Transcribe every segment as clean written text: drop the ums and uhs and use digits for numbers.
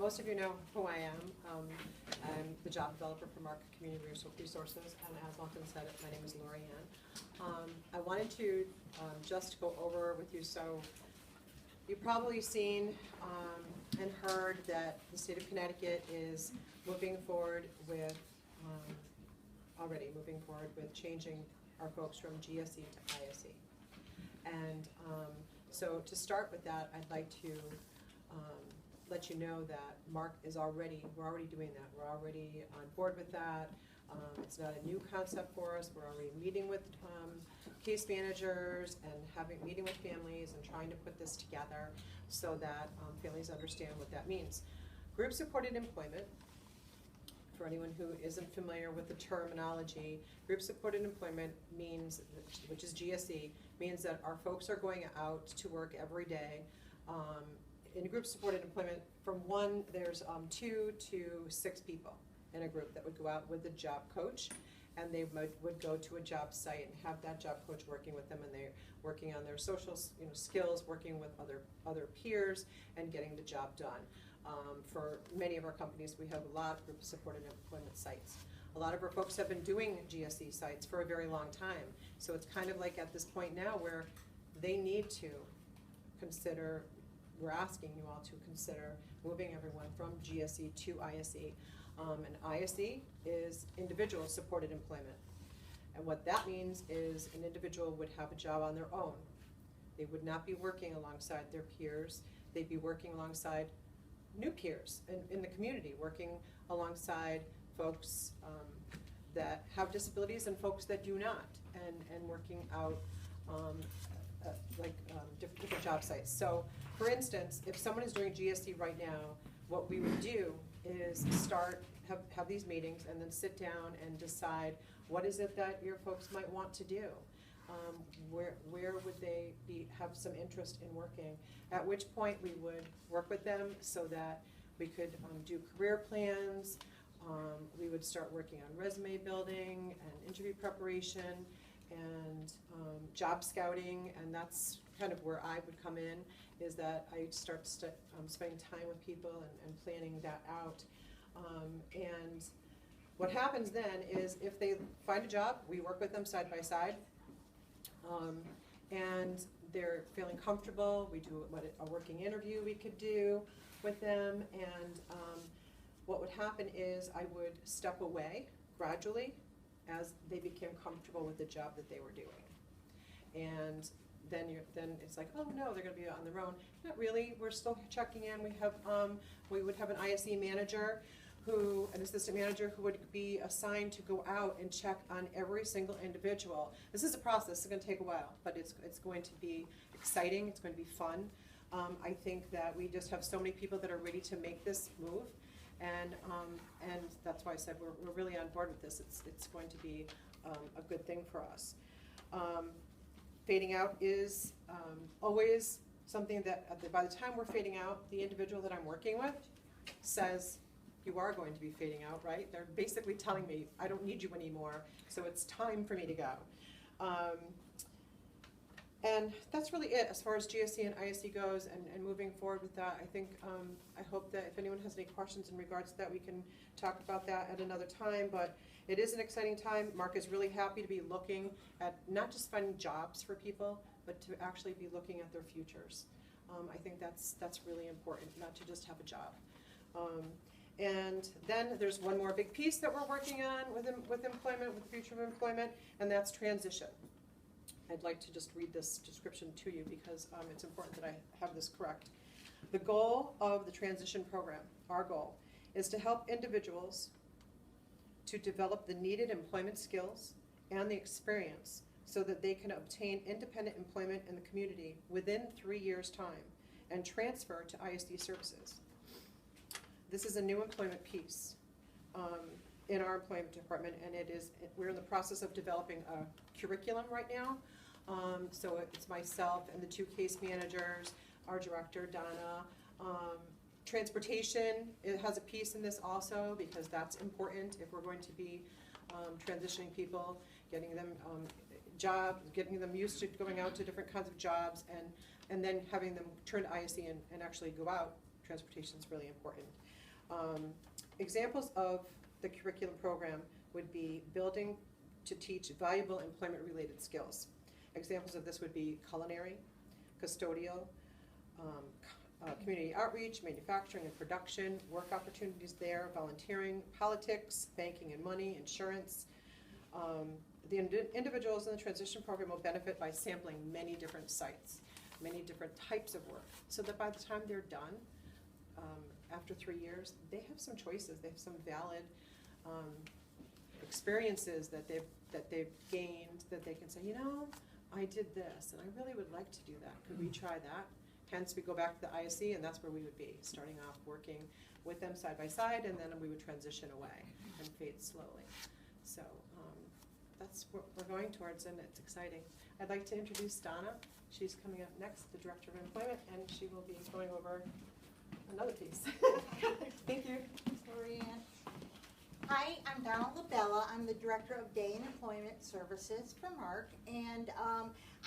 most of you know who I am. I'm the job developer for MARC Community Resources, and as Malcolm said, my name is Lori Ann. I wanted to just go over with you, so you've probably seen and heard that the state of Connecticut is moving forward with, changing our folks from GSE to ISE. And so to start with that, I'd like to let you know that MARC is we're already doing that. We're already on board with that. It's not a new concept for us. We're already meeting with case managers and meeting with families and trying to put this together so that families understand what that means. Group supported employment, for anyone who isn't familiar with the terminology, group supported employment means, which is GSE, means that our folks are going out to work every day. In group supported employment, there's 2 to 6 people in a group that would go out with a job coach, and they would go to a job site and have that job coach working with them, and they're working on their social skills, working with other peers, and getting the job done. For many of our companies, we have a lot of group supported employment sites. A lot of our folks have been doing GSE sites for a very long time, so it's kind of like at this point now where they need to consider, we're asking you all to consider moving everyone from GSE to ISE. And ISE is individual supported employment. And what that means is an individual would have a job on their own. They would not be working alongside their peers. They'd be working alongside new peers in the community, working alongside folks that have disabilities and folks that do not, and working out different job sites. So for instance, if someone is doing GSE right now, what we would do is have these meetings and then sit down and decide what is it that your folks might want to do. Where would they have some interest in working? At which point we would work with them so that we could do career plans. We would start working on resume building and interview preparation and job scouting, and that's kind of where I would come in, is that I start spending time with people and planning that out. And what happens then is if they find a job, we work with them side by side, and they're feeling comfortable. We do a working interview we could do with them, and what would happen is I would step away gradually as they became comfortable with the job that they were doing. And then it's like, oh no, they're going to be on their own. Not really. We're still checking in. We would have an ISE manager, an assistant manager who would be assigned to go out and check on every single individual. This is a process. It's going to take a while, but it's going to be exciting. It's going to be fun. I think that we just have so many people that are ready to make this move, and that's why I said we're really on board with this. It's going to be a good thing for us. Fading out is always something that by the time we're fading out, the individual that I'm working with says, you are going to be fading out, right? They're basically telling me, I don't need you anymore, so it's time for me to go. And that's really it as far as GSE and ISE goes, and moving forward with that. I think, I hope that if anyone has any questions in regards to that, we can talk about that at another time, but it is an exciting time. MARC is really happy to be looking at not just finding jobs for people, but to actually be looking at their futures. I think that's really important, not to just have a job. And then there's one more big piece that we're working on with employment, with the future of employment, and that's transition. I'd like to just read this description to you because it's important that I have this correct. The goal of the transition program, our goal, is to help individuals to develop the needed employment skills and the experience so that they can obtain independent employment in the community within 3 years' time and transfer to ISD services. This is a new employment piece in our employment department, and we're in the process of developing a curriculum right now. So it's myself and the 2 case managers, our director, Donna. Transportation, it has a piece in this also because that's important if we're going to be transitioning people, getting them jobs, getting them used to going out to different kinds of jobs, and then having them turn to ISE and actually go out transportation is really important. Examples of the curriculum program would be building to teach valuable employment-related skills. Examples of this would be culinary, custodial, community outreach, manufacturing and production, work opportunities there, volunteering, politics, banking and money, insurance. The individuals in the transition program will benefit by sampling many different sites, many different types of work, so that by the time they're done, after 3 years, they have some choices. They have some valid experiences that they've gained, that they can say, you know, I did this, and I really would like to do that. Could we try that? Hence, we go back to the ISE, and that's where we would be, starting off working with them side by side, and then we would transition away and fade slowly. So that's what we're going towards, and it's exciting. I'd like to introduce Donna. She's coming up next, the Director of Employment, and she will be going over another piece. Thank you. Thanks, Lorianne. Hi, I'm Donna LaBella. I'm the Director of Day and Employment Services for MARC, and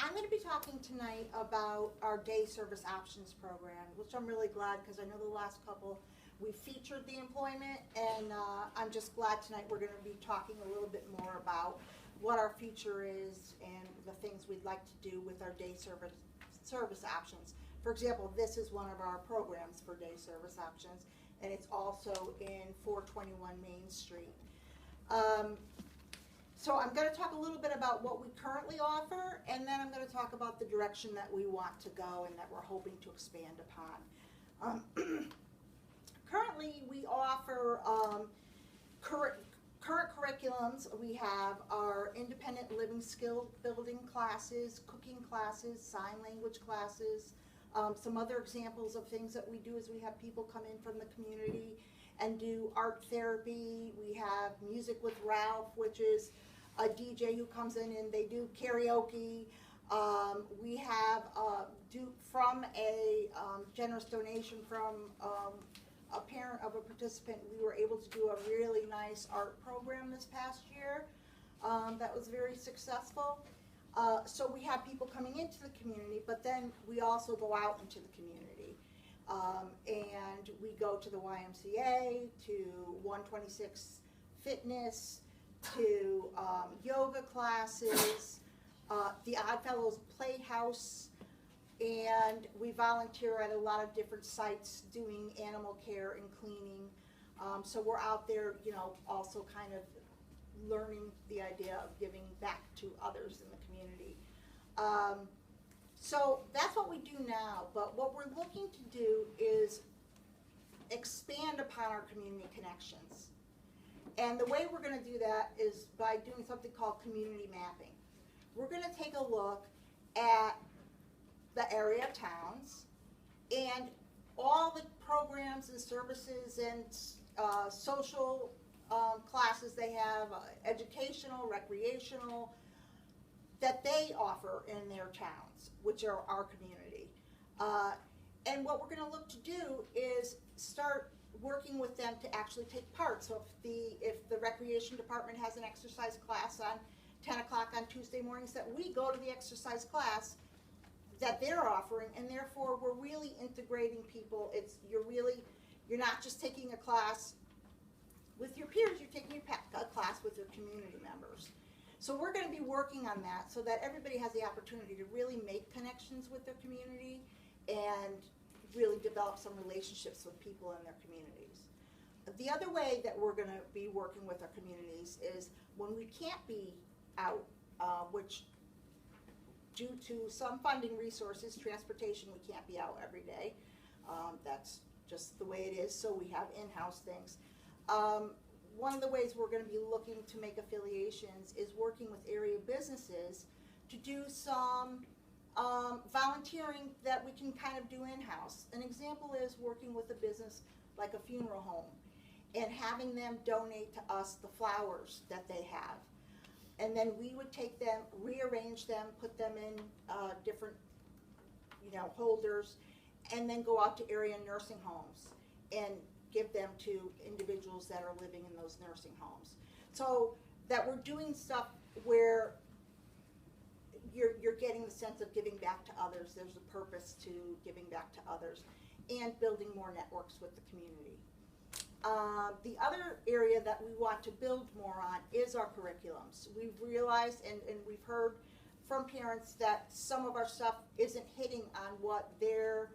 I'm going to be talking tonight about our Day Service Options Program, which I'm really glad, because I know the last couple we featured the employment, and I'm just glad tonight we're going to be talking a little bit more about what our future is and the things we'd like to do with our day service options. For example, this is one of our programs for day service options, and it's also in 421 Main Street. So I'm going to talk a little bit about what we currently offer, and then I'm going to talk about the direction that we want to go and that we're hoping to expand upon. Currently, we offer current curriculums. We have our independent living skill building classes, cooking classes, sign language classes. Some other examples of things that we do is we have people come in from the community and do art therapy. We have Music with Ralph, which is a DJ who comes in and they do karaoke. We have from a generous donation from a parent of a participant, we were able to do a really nice art program this past year that was very successful. So we have people coming into the community, but then we also go out into the community. And we go to the YMCA, to 126 Fitness, to yoga classes, the Oddfellows Playhouse, and we volunteer at a lot of different sites doing animal care and cleaning. So we're out there, you know, also kind of learning the idea of giving back to others in the community. So that's what we do now, but what we're looking to do is expand upon our community connections. And the way we're going to do that is by doing something called community mapping. We're going to take a look at the area towns and all the programs and services and social classes they have, educational, recreational, that they offer in their towns, which are our community. And what we're going to look to do is start working with them to actually take part. So if the recreation department has an exercise class on 10 o'clock on Tuesday mornings, that we go to the exercise class that they're offering, and therefore we're really integrating people. You're not just taking a class with your peers, you're taking a class with your community members. So we're going to be working on that so that everybody has the opportunity to really make connections with their community and really develop some relationships with people in their communities. The other way that we're going to be working with our communities is when we can't be out, which due to some funding resources, transportation, we can't be out every day. That's just the way it is, so we have in-house things. One of the ways we're going to be looking to make affiliations is working with area businesses to do some volunteering that we can kind of do in-house. An example is working with a business like a funeral home and having them donate to us the flowers that they have. And then we would take them, rearrange them, put them in different, holders, and then go out to area nursing homes and give them to individuals that are living in those nursing homes. So that we're doing stuff where you're getting the sense of giving back to others. There's a purpose to giving back to others. and building more networks with the community. The other area that we want to build more on is our curriculums. We've realized and we've heard from parents that some of our stuff isn't hitting on what their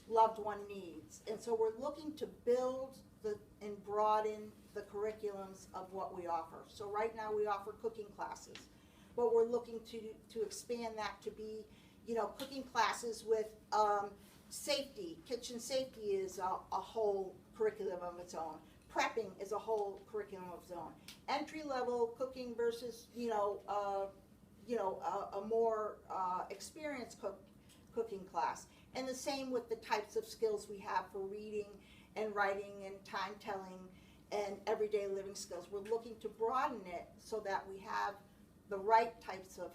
loved one needs. And so we're looking to build and broaden the curriculums of what we offer. So right now we offer cooking classes, but we're looking to expand that to be, cooking classes with safety. Kitchen safety is a whole curriculum of its own. Prepping is a whole curriculum of its own. Entry-level cooking versus, a more experienced cooking class. And the same with the types of skills we have for reading and writing and time telling and everyday living skills. We're looking to broaden it so that we have the right types of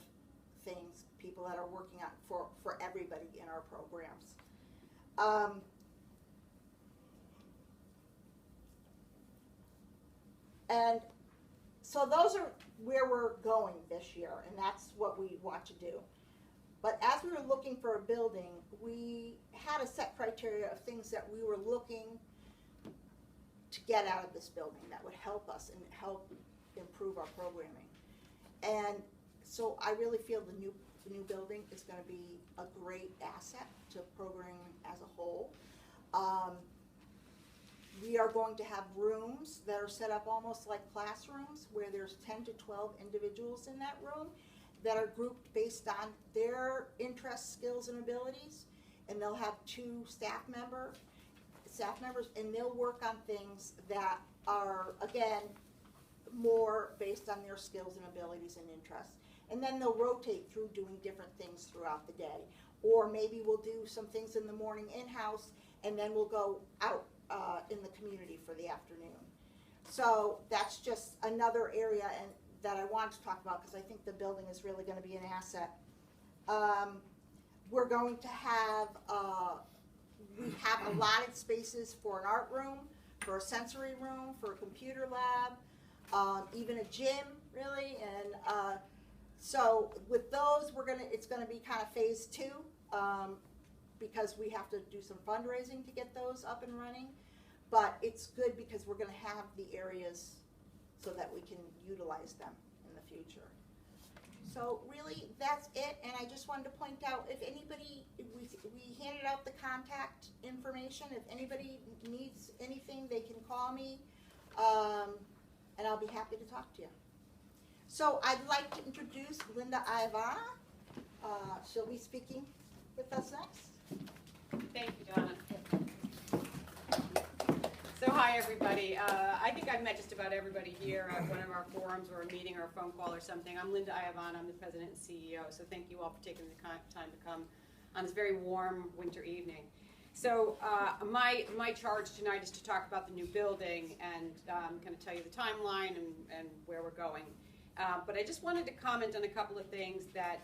things, people that are working on for everybody in our programs. And so those are where we're going this year, and that's what we want to do. But as we were looking for a building, we had a set criteria of things that we were looking to get out of this building that would help us and help improve our programming. And so I really feel the new building is going to be a great asset to programming as a whole. We are going to have rooms that are set up almost like classrooms where there's 10 to 12 individuals in that room that are grouped based on their interests, skills, and abilities. And they'll have 2 staff members, and they'll work on things that are, again, more based on their skills and abilities and interests. And then they'll rotate through doing different things throughout the day. Or maybe we'll do some things in the morning in-house, and then we'll go out in the community for the afternoon. So that's just another area that I want to talk about because I think the building is really going to be an asset. We're going to have, we have allotted spaces for an art room, for a sensory room, for a computer lab, even a gym, really. And so with those, it's going to be kind of phase 2. Because we have to do some fundraising to get those up and running. But it's good because we're going to have the areas so that we can utilize them in the future. So really, that's it. And I just wanted to point out, if anybody, we handed out the contact information. If anybody needs anything, they can call me, and I'll be happy to talk to you. So I'd like to introduce Linda Iovanna. She'll be speaking with us next. Thank you, Donna. So hi, everybody. I think I've met just about everybody here at one of our forums or a meeting or a phone call or something. I'm Linda Iovanna. I'm the president and CEO. So thank you all for taking the time to come on this very warm winter evening. So my charge tonight is to talk about the new building and kind of tell you the timeline and where we're going. But I just wanted to comment on a couple of things that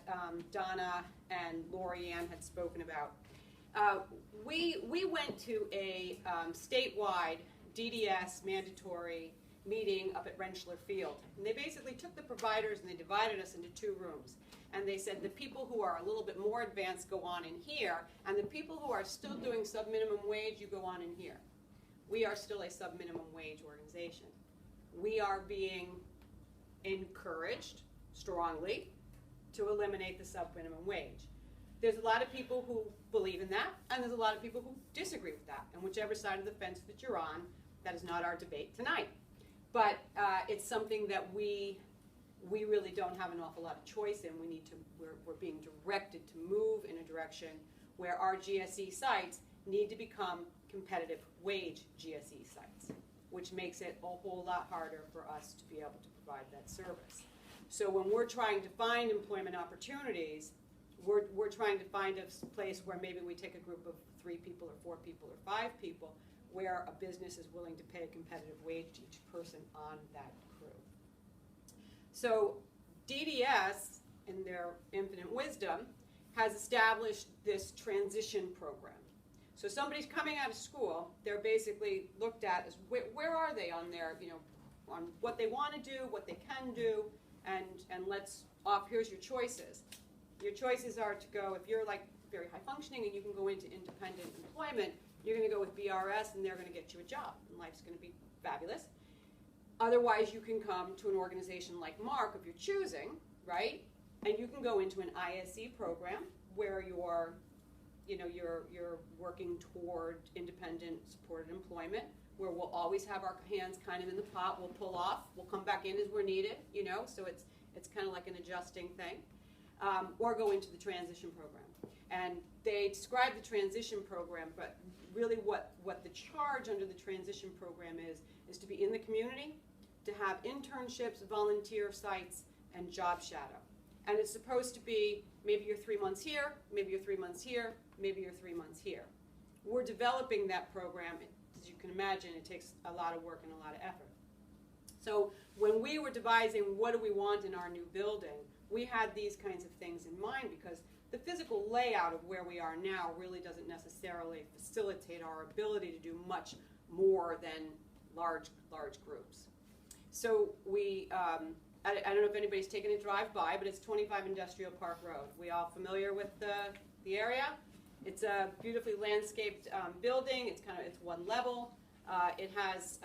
Donna and Lori Ann had spoken about. We went to a statewide DDS mandatory meeting up at Rentschler Field. And they basically took the providers and they divided us into 2 rooms. And they said the people who are a little bit more advanced go on in here, and the people who are still doing sub-minimum wage, you go on in here. We are still a sub-minimum wage organization. We are being encouraged strongly to eliminate the sub-minimum wage. There's a lot of people who believe in that, and there's a lot of people who disagree with that. And whichever side of the fence that you're on, that is not our debate tonight. But it's something that we really don't have an awful lot of choice in. We're being directed to move in a direction where our GSE sites need to become competitive wage GSE sites, which makes it a whole lot harder for us to be able to provide that service. So when we're trying to find employment opportunities, we're trying to find a place where maybe we take a group of 3 people or 4 people or 5 people where a business is willing to pay a competitive wage to each person on that crew. So DDS, in their infinite wisdom, has established this transition program. So somebody's coming out of school, they're basically looked at as where are they on their, on what they want to do, what they can do, and here's your choices. Your choices are to go, if you're like very high functioning and you can go into independent employment, you're gonna go with BRS and they're gonna get you a job and life's gonna be fabulous. Otherwise, you can come to an organization like MARC of your choosing, right? And you can go into an ISE program where you're working toward independent supported employment, where we'll always have our hands kind of in the pot. We'll pull off, we'll come back in as we're needed, so it's kind of like an adjusting thing. Or go into the transition program. And they describe the transition program, but really what the charge under the transition program is to be in the community, to have internships, volunteer sites, and job shadow. And it's supposed to be maybe you're 3 months here, maybe you're 3 months here, maybe you're 3 months here. We're developing that program. As you can imagine, it takes a lot of work and a lot of effort. So when we were devising what do we want in our new building, we had these kinds of things in mind because the physical layout of where we are now really doesn't necessarily facilitate our ability to do much more than large groups. So we, I don't know if anybody's taken a drive by, but it's 25 Industrial Park Road. We all familiar with the area? It's a beautifully landscaped building. It's one level. It has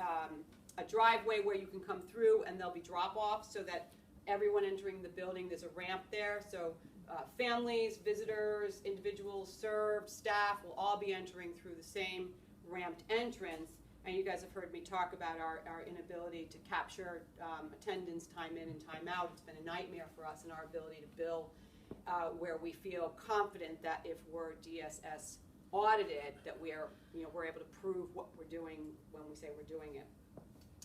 a driveway where you can come through and there'll be drop-offs so that everyone entering the building, there's a ramp there. So families, visitors, individuals, served, staff will all be entering through the same ramped entrance. And you guys have heard me talk about our inability to capture attendance time in and time out. It's been a nightmare for us in our ability to bill where we feel confident that if we're DSS audited, that we're able to prove what we're doing when we say we're doing it.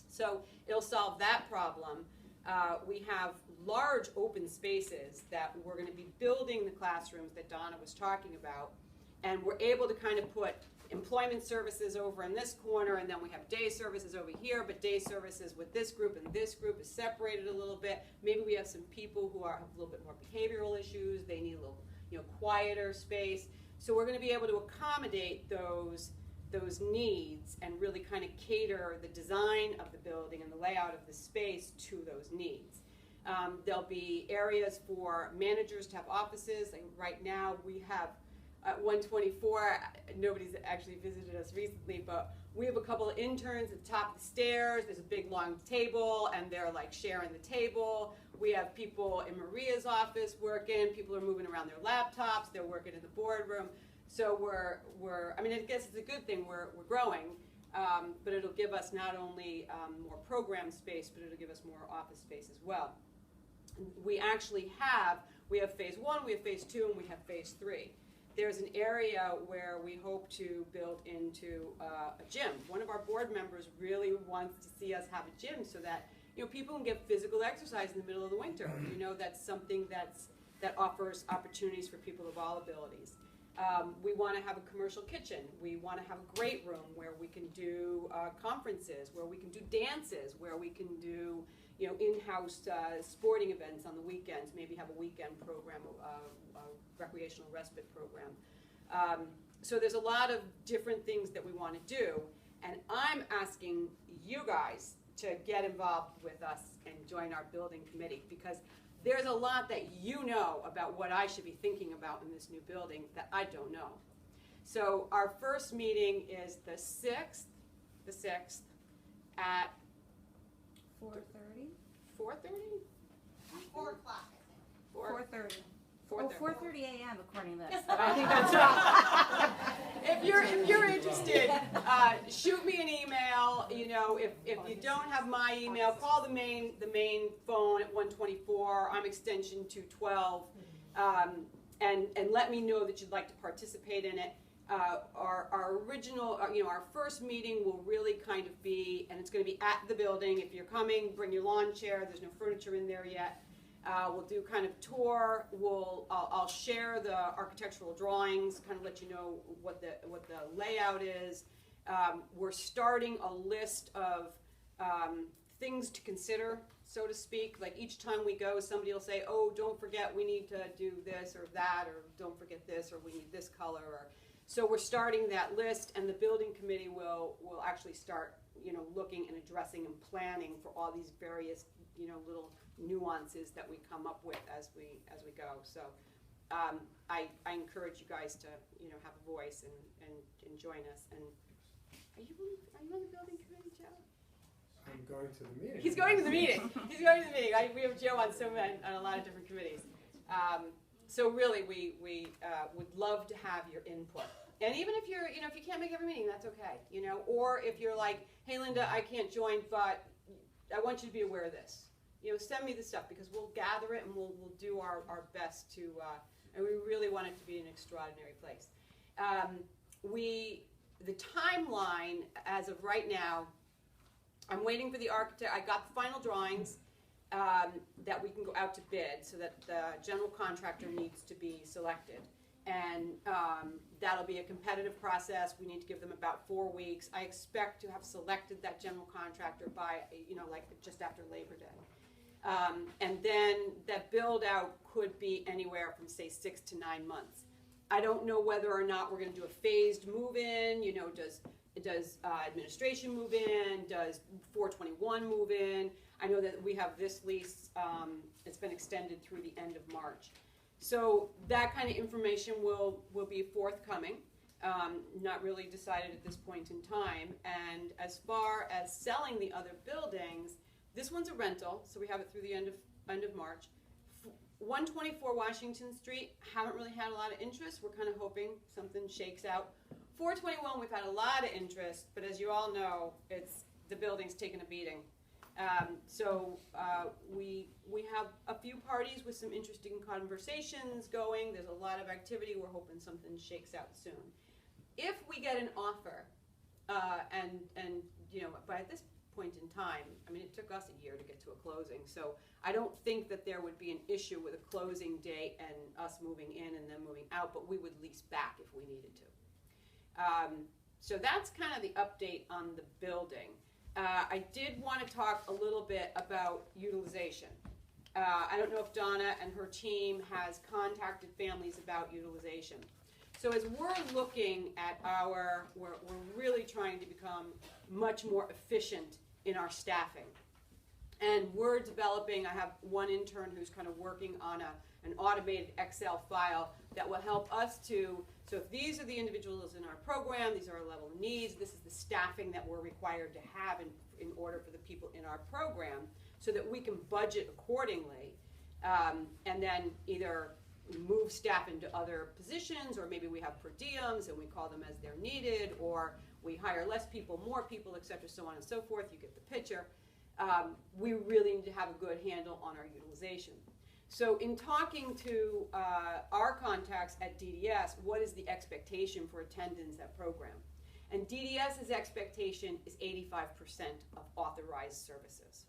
So it'll solve that problem. We have large open spaces that we're going to be building the classrooms that Donna was talking about, and we're able to kind of put employment services over in this corner, and then we have day services over here, but day services with this group and this group is separated a little bit. Maybe we have some people who have a little bit more behavioral issues. They need a little quieter space. So we're going to be able to accommodate those needs and really kind of cater the design of the building and the layout of the space to those needs. There'll be areas for managers to have offices. Like right now we have at 124, nobody's actually visited us recently, but we have a couple of interns at the top of the stairs. There's a big long table and they're like sharing the table. We have people in Maria's office working. People are moving around their laptops. They're working in the boardroom. So I mean, I guess it's a good thing we're growing, but it'll give us not only more program space, but it'll give us more office space as well. We actually have phase 1, we have phase 2, and we have phase 3. There's an area where we hope to build into a gym. One of our board members really wants to see us have a gym so that people can get physical exercise in the middle of the winter. That's something that offers opportunities for people of all abilities. We want to have a commercial kitchen. We want to have a great room where we can do conferences, where we can do dances, where we can do in-house sporting events on the weekends, maybe have a weekend program, a recreational respite program. So there's a lot of different things that we want to do, and I'm asking you guys to get involved with us and join our building committee, because there's a lot that you know about what I should be thinking about in this new building that I don't know. So our first meeting is the 6th at 4:30? 4:30? 4 o'clock, I 4:30. 4:30. 4:30 a.m. according to this. But I think that's right. If you're interested, shoot me an email. If you don't have my email, call the main phone at 124. I'm extension 212, and let me know that you'd like to participate in it. Our original, our first meeting will really kind of be, and it's going to be at the building. If you're coming, bring your lawn chair. There's no furniture in there yet. We'll do kind of tour. I'll share the architectural drawings, kind of let you know what the layout is. We're starting a list of things to consider, so to speak. Like each time we go, somebody will say, "Oh, don't forget we need to do this or that," or "Don't forget this," or "We need this color." So we're starting that list, and the building committee will actually start, looking and addressing and planning for all these various, little nuances that we come up with as we go. So I encourage you guys to, you know, have a voice and join us. And are you on the building committee, Joe? I'm going to the meeting. He's going to the meeting. He's going to the meeting. We have Joe on on a lot of different committees. So really, we would love to have your input. And even if you're, you know, if you can't make every meeting, that's okay. You know, or if you're like, hey, Linda, I can't join, but I want you to be aware of this. You know, send me the stuff because we'll gather it and we'll do our best to. And we really want it to be an extraordinary place. The timeline as of right now. I'm waiting for the architect. I got the final drawings that we can go out to bid so that the general contractor needs to be selected. And that'll be a competitive process. We need to give them about 4 weeks. I expect to have selected that general contractor by, you know, like just after Labor Day. And then that build out could be anywhere from, say, 6 to 9 months. I don't know whether or not we're going to do a phased move-in. You know, does administration move in? Does 421 move in? I know that we have this lease, it's been extended through the end of March. So that kind of information will be forthcoming. Not really decided at this point in time. And as far as selling the other buildings, this one's a rental, so we have it through the end of March. 124 Washington Street, haven't really had a lot of interest. We're kind of hoping something shakes out. 421, we've had a lot of interest, but as you all know, the building's taken a beating. So we have a few parties with some interesting conversations going. There's a lot of activity. We're hoping something shakes out soon. If we get an offer, and you know, but at this point in time, I mean, it took us a year to get to a closing, so I don't think that there would be an issue with a closing date and us moving in and then moving out, but we would lease back if we needed to. So that's kind of the update on the building. I did want to talk a little bit about utilization. I don't know if Donna and her team has contacted families about utilization. So as we're looking at we're really trying to become much more efficient in our staffing. And we're developing, I have one intern who's kind of working on an automated Excel file that will help us to, so if these are the individuals in our program, these are our level of needs, this is the staffing that we're required to have in order for the people in our program, so that we can budget accordingly, and then either move staff into other positions, or maybe we have per diems and we call them as they're needed, or we hire less people, more people, et cetera, so on and so forth. You get the picture. We really need to have a good handle on our utilization. So in talking to our contacts at DDS, what is the expectation for attendance at program? And DDS's expectation is 85% of authorized services.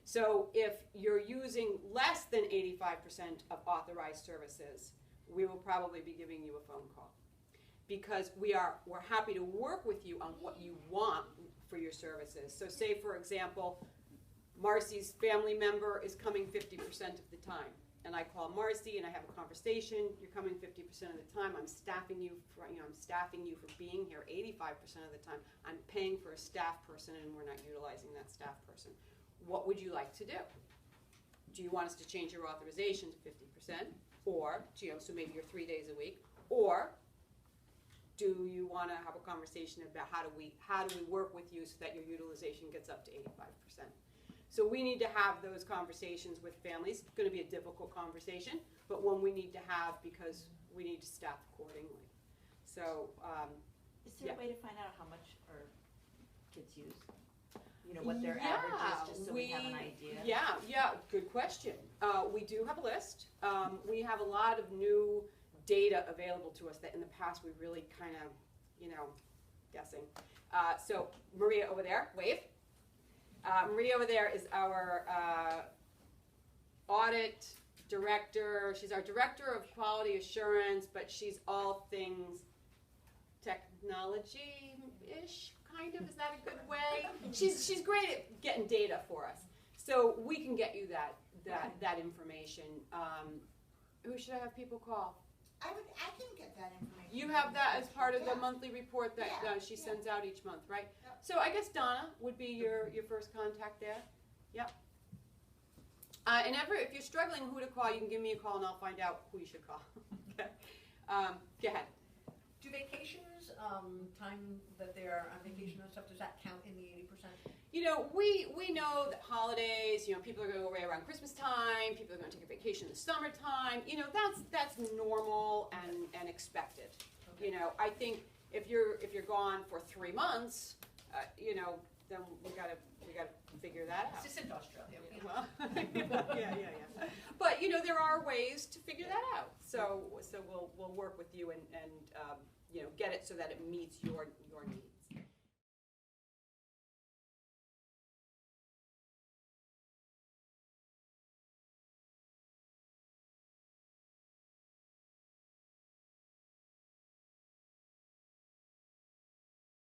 So if you're using less than 85% of authorized services, we will probably be giving you a phone call. Because we're happy to work with you on what you want for your services. So say, for example, Marcy's family member is coming 50% of the time. And I call Marcy and I have a conversation. You're coming 50% of the time. I'm staffing you for, I'm staffing you for being here 85% of the time. I'm paying for a staff person and we're not utilizing that staff person. What would you like to do? Do you want us to change your authorization to 50%? Or, so maybe you're 3 days a week. Or do you want to have a conversation about how do we work with you so that your utilization gets up to 85%? So we need to have those conversations with families. It's going to be a difficult conversation, but one we need to have because we need to staff accordingly. So, is there a way to find out how much our kids use? You know, what their average is, just so we have an idea? Yeah, good question. We do have a list. We have a lot of new data available to us that in the past we really kind of, guessing. So Maria over there, wave. Maria over there is our audit director. She's our director of quality assurance, but she's all things technology-ish, kind of. Is that a good way? She's great at getting data for us, so we can get you that information. Who should I have people call? I can get that information. You have that as part of the monthly report that she sends out each month, right? Yep. So I guess Donna would be your first contact there. Yep. And if you're struggling who to call, you can give me a call and I'll find out who you should call. Okay. Go ahead. Do vacations, time that they're on vacation and stuff, does that count in the 80%? You know, we know that holidays, you know, people are going away around Christmas time, people are going to take a vacation in the summertime, you know, that's normal and expected. Okay. You know, I think if you're gone for 3 months, you know, then we gotta figure that out. It's just in Australia. Well, yeah. But you know, there are ways to figure that out. So we'll work with you and you know, get it so that it meets your needs.